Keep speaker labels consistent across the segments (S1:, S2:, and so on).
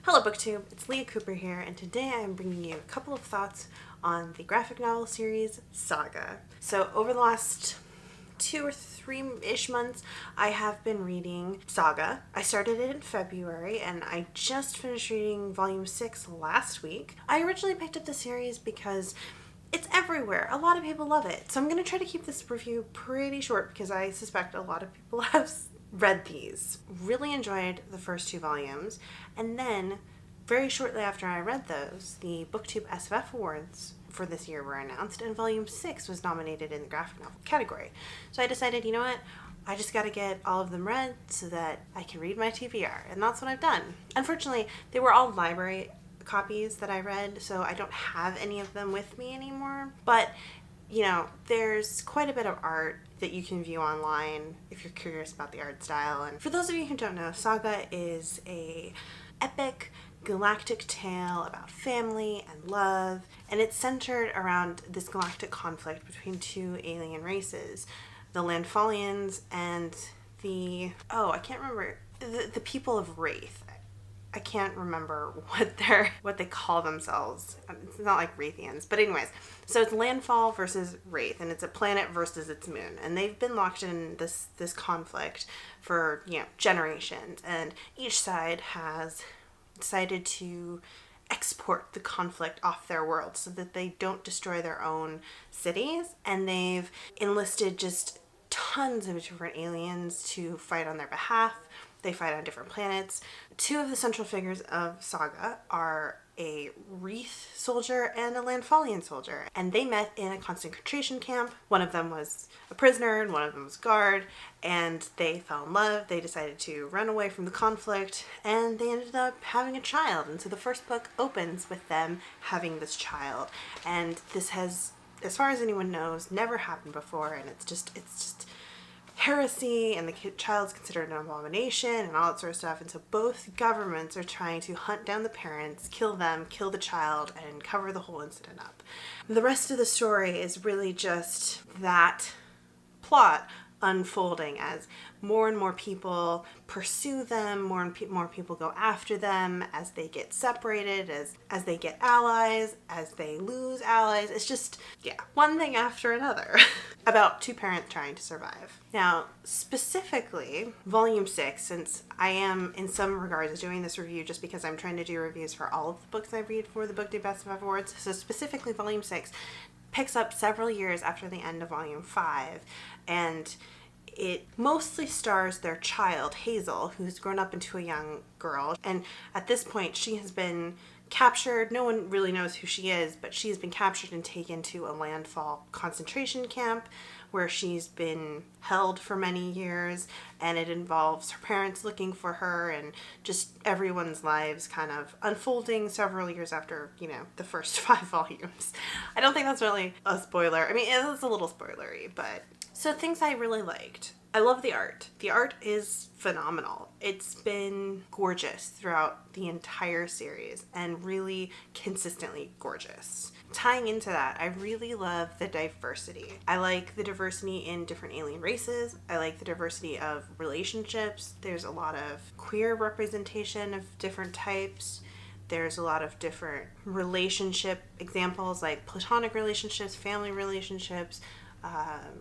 S1: Hello BookTube, it's Leah Cooper here, and today I am bringing you a couple of thoughts on the graphic novel series Saga. So over the last 2 or 3-ish months, I have been reading Saga. I started it in February, and I just finished reading volume 6 last week. I originally picked up the series because it's everywhere. A lot of people love it. So I'm going to try to keep this review pretty short because I suspect a lot of people have read these. Really enjoyed the first 2 volumes, and then very shortly after I read those, the BookTube SFF Awards for this year were announced, and volume 6 was nominated in the graphic novel category. So I decided, you know what, I just gotta get all of them read so that I can read my TBR, and that's what I've done. Unfortunately, they were all library copies that I read, so I don't have any of them with me anymore, but you know, there's quite a bit of art that you can view online if you're curious about the art style. And for those of you who don't know, Saga is a epic galactic tale about family and love, and it's centered around this galactic conflict between 2 alien races, the Landfallians and I can't remember, the people of Wraith. I can't remember what they call themselves. It's not like Wraithians, but anyways. So it's landfall versus Wraith, and it's a planet versus its moon, and they've been locked in this conflict for generations, and each side has decided to export the conflict off their world so that they don't destroy their own cities, and they've enlisted just tons of different aliens to fight on their behalf. They fight on different planets. 2 of the central figures of Saga are a Wraith soldier and a Landfallian soldier, and they met in a concentration camp. One of them was a prisoner and one of them was a guard, and they fell in love. They decided to run away from the conflict, and they ended up having a child. And so the first book opens with them having this child, and this has, as far as anyone knows, never happened before, and it's just heresy, and the child's considered an abomination and all that sort of stuff. And so both governments are trying to hunt down the parents, kill them, kill the child, and cover the whole incident up. The rest of the story is really just that plot unfolding as more and more people pursue them, more and more people go after them, as they get separated, as they get allies, as they lose allies. It's just, one thing after another about 2 parents trying to survive. Now, specifically, volume 6, since I am in some regards doing this review just because I'm trying to do reviews for all of the books I read for the BookTube SFF Awards, so specifically volume 6 picks up several years after the end of volume 5, and it mostly stars their child, Hazel, who's grown up into a young girl, and at this point she has been captured. No one really knows who she is, but she has been captured and taken to a landfall concentration camp where she's been held for many years, and it involves her parents looking for her and just everyone's lives kind of unfolding several years after, the first 5 volumes. I don't think that's really a spoiler. I mean, it's a little spoilery, but so things I really liked. I love the art. The art is phenomenal. It's been gorgeous throughout the entire series and really consistently gorgeous. Tying into that, I really love the diversity. I like the diversity in different alien races. I like the diversity of relationships. There's a lot of queer representation of different types. There's a lot of different relationship examples, like platonic relationships, family relationships,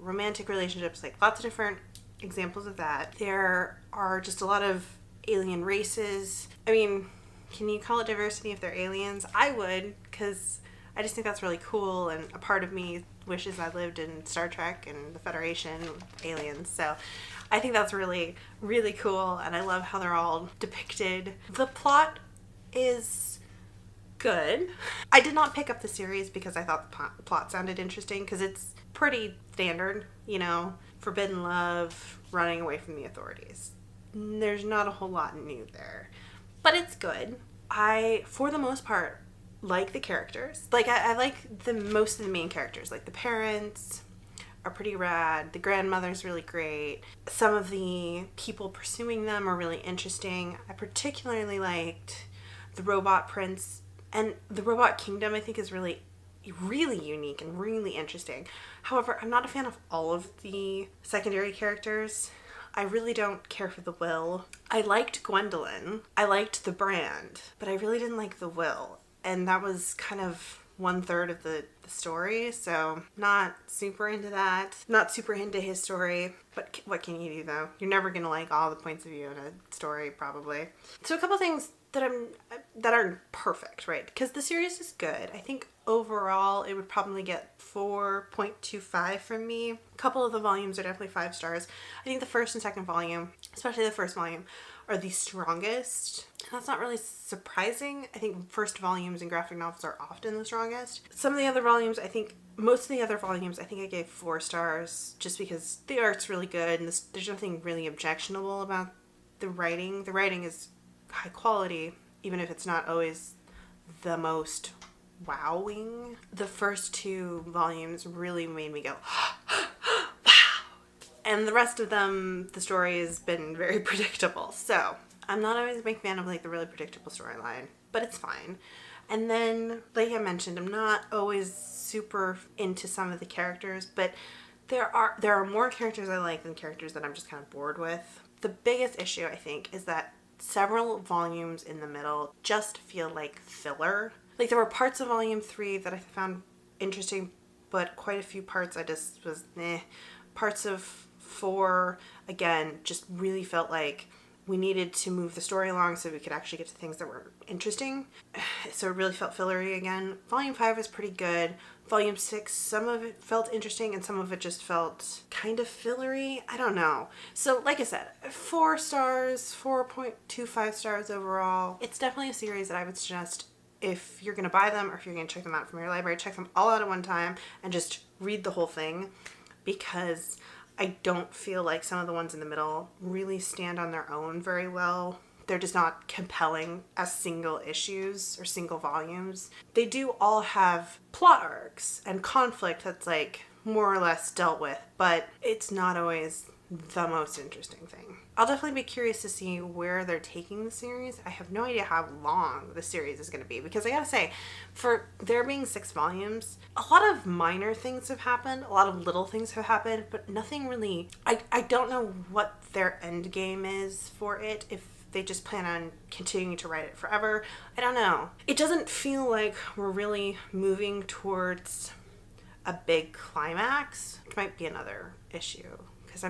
S1: romantic relationships, like lots of different examples of that. There are just a lot of alien races. I mean, can you call it diversity if they're aliens? I would, because I just think that's really cool, and a part of me wishes I lived in Star Trek and the Federation with aliens. So I think that's really, really cool, and I love how they're all depicted. The plot is good. I did not pick up the series because I thought the plot sounded interesting, because it's pretty standard, forbidden love, running away from the authorities. There's not a whole lot new there, but it's good. I, for the most part, like the characters. Like, I like most of the main characters. Like, the parents are pretty rad. The grandmother's really great. Some of the people pursuing them are really interesting. I particularly liked the robot prince, and the robot kingdom, I think, is really unique and really interesting. However, I'm not a fan of all of the secondary characters. I really don't care for the Will. I liked Gwendolyn. I liked the brand, but I really didn't like the Will. And that was kind of 1/3 of the story, so not super into that. Not super into his story, but what can you do though? You're never gonna like all the points of view in a story, probably. So a couple things that aren't perfect, right? Because the series is good. I think overall it would probably get 4.25 from me. A couple of the volumes are definitely 5 stars. I think the first and second volume, especially the first volume, are the strongest. That's not really surprising. I think first volumes in graphic novels are often the strongest. Some of the other volumes, most of the other volumes, I think I gave 4 stars just because the art's really good and there's nothing really objectionable about the writing. The writing is high quality, even if it's not always the most wowing. The first 2 volumes really made me go, wow. And the rest of them, the story has been very predictable. So I'm not always a big fan of like the really predictable storyline, but it's fine. And then, like I mentioned, I'm not always super into some of the characters, but there are more characters I like than characters that I'm just kind of bored with. The biggest issue, I think, is that several volumes in the middle just feel like filler. Like there were parts of volume 3 that I found interesting, but quite a few parts I just was meh. Parts of 4, again, just really felt like we needed to move the story along so we could actually get to things that were interesting. So it really felt fillery again. Volume 5 was pretty good. Volume 6, some of it felt interesting and some of it just felt kind of fillery. I don't know. So like I said, 4 stars, 4.25 stars overall. It's definitely a series that I would suggest if you're going to buy them or if you're going to check them out from your library, check them all out at one time and just read the whole thing, because I don't feel like some of the ones in the middle really stand on their own very well. They're just not compelling as single issues or single volumes. They do all have plot arcs and conflict that's like more or less dealt with, but it's not always the most interesting thing. I'll definitely be curious to see where they're taking the series. I have no idea how long the series is going to be, because I gotta say, for there being 6 volumes, a lot of minor things have happened, a lot of little things have happened, but nothing really, I don't know what their end game is for it, if they just plan on continuing to write it forever. I don't know. It doesn't feel like we're really moving towards a big climax, which might be another issue. Because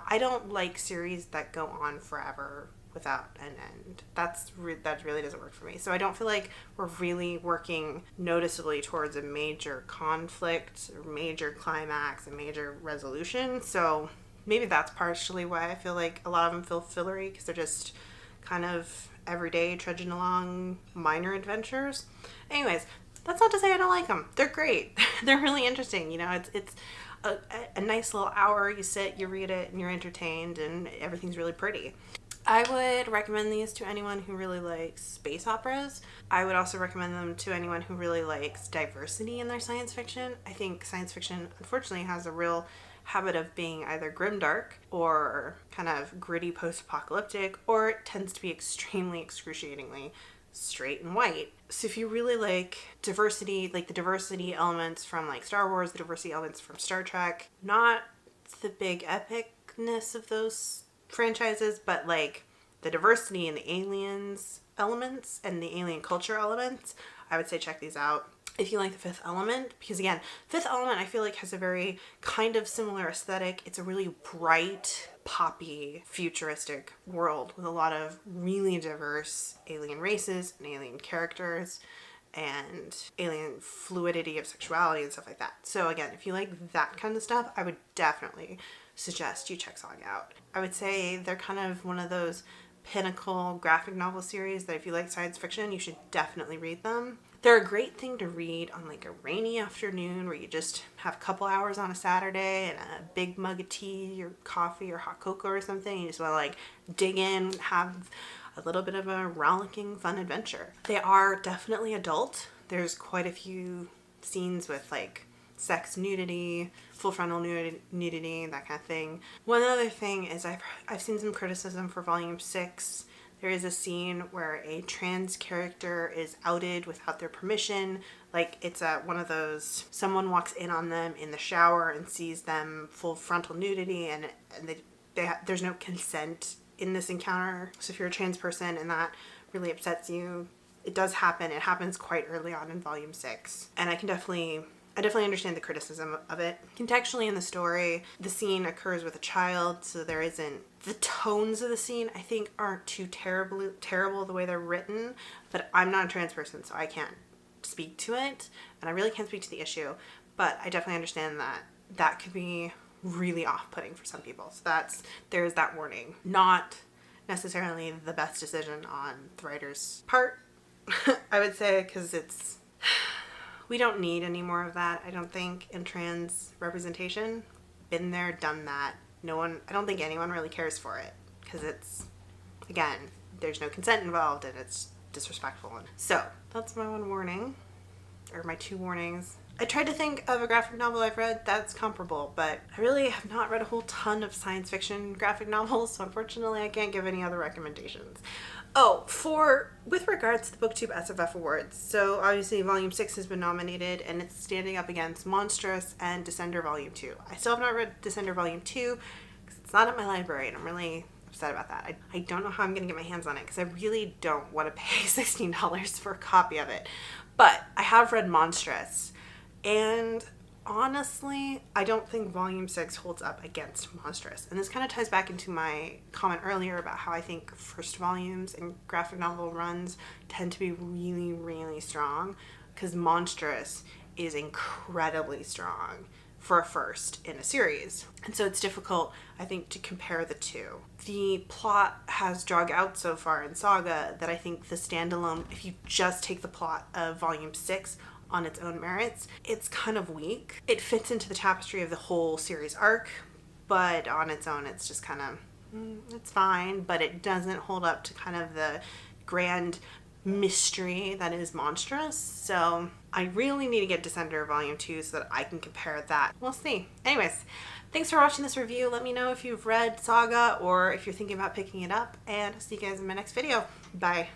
S1: I don't like series that go on forever without an end. That really doesn't work for me. So I don't feel like we're really working noticeably towards a major conflict, or major climax, a major resolution. So maybe that's partially why I feel like a lot of them feel fillery, because they're just kind of everyday trudging along minor adventures. Anyways, that's not to say I don't like them. They're great. They're really interesting. You know, it's a nice little hour. You sit, you read it, and you're entertained, and everything's really pretty. I would recommend these to anyone who really likes space operas. I would also recommend them to anyone who really likes diversity in their science fiction. I think science fiction, unfortunately, has a real habit of being either grimdark or kind of gritty post-apocalyptic, or it tends to be extremely excruciatingly straight and white. So if you really like diversity, like the diversity elements from like Star Wars, the diversity elements from Star Trek, not the big epicness of those franchises, but like the diversity and the aliens elements and the alien culture elements, I would say check these out. If you like the Fifth Element, because again, Fifth Element I feel like has a very kind of similar aesthetic. It's a really bright, poppy, futuristic world with a lot of really diverse alien races and alien characters and alien fluidity of sexuality and stuff like that. So again, if you like that kind of stuff, I would definitely suggest you check Saga out. I would say they're kind of one of those pinnacle graphic novel series that if you like science fiction, you should definitely read them. They're a great thing to read on like a rainy afternoon where you just have a couple hours on a Saturday and a big mug of tea or coffee or hot cocoa or something. You just want to like dig in, have a little bit of a rollicking fun adventure. They are definitely adult. There's quite a few scenes with like sex, nudity, full frontal nudity, that kind of thing. One other thing is I've seen some criticism for volume 6. There is a scene where a trans character is outed without their permission. Like it's one of those, someone walks in on them in the shower and sees them full frontal nudity and they there's no consent in this encounter. So if you're a trans person and that really upsets you, it does happen. It happens quite early on in volume 6. And I definitely understand the criticism of it. Contextually in the story, the scene occurs with a child, so there isn't, the tones of the scene I think aren't too terrible the way they're written, but I'm not a trans person, so I can't speak to it, and I really can't speak to the issue, but I definitely understand that could be really off-putting for some people. So there's that warning. Not necessarily the best decision on the writer's part, I would say, because we don't need any more of that, I don't think, in trans representation. Been there, done that. I don't think anyone really cares for it, because again, there's no consent involved and it's disrespectful. So that's my one warning, or my 2 warnings. I tried to think of a graphic novel I've read that's comparable, but I really have not read a whole ton of science fiction graphic novels, so unfortunately I can't give any other recommendations. With regards to the BookTube SFF Awards, so obviously Volume 6 has been nominated, and it's standing up against Monstrous and Descender Volume 2. I still have not read Descender Volume 2, because it's not at my library, and I'm really upset about that. I don't know how I'm going to get my hands on it, because I really don't want to pay $16 for a copy of it. But I have read Monstrous, and honestly, I don't think Volume 6 holds up against Monstrous. And this kind of ties back into my comment earlier about how I think first volumes in graphic novel runs tend to be really, really strong, because Monstrous is incredibly strong for a first in a series. And so it's difficult, I think, to compare the two. The plot has drug out so far in Saga that I think the standalone, if you just take the plot of Volume 6 on its own merits, it's kind of weak. It fits into the tapestry of the whole series arc, but on its own it's just kind of, it's fine, but it doesn't hold up to kind of the grand mystery that is Monstrous. So I really need to get Descender Volume 2 so that I can compare that. We'll see. Anyways, thanks for watching this review. Let me know if you've read Saga or if you're thinking about picking it up, and I'll see you guys in my next video. Bye.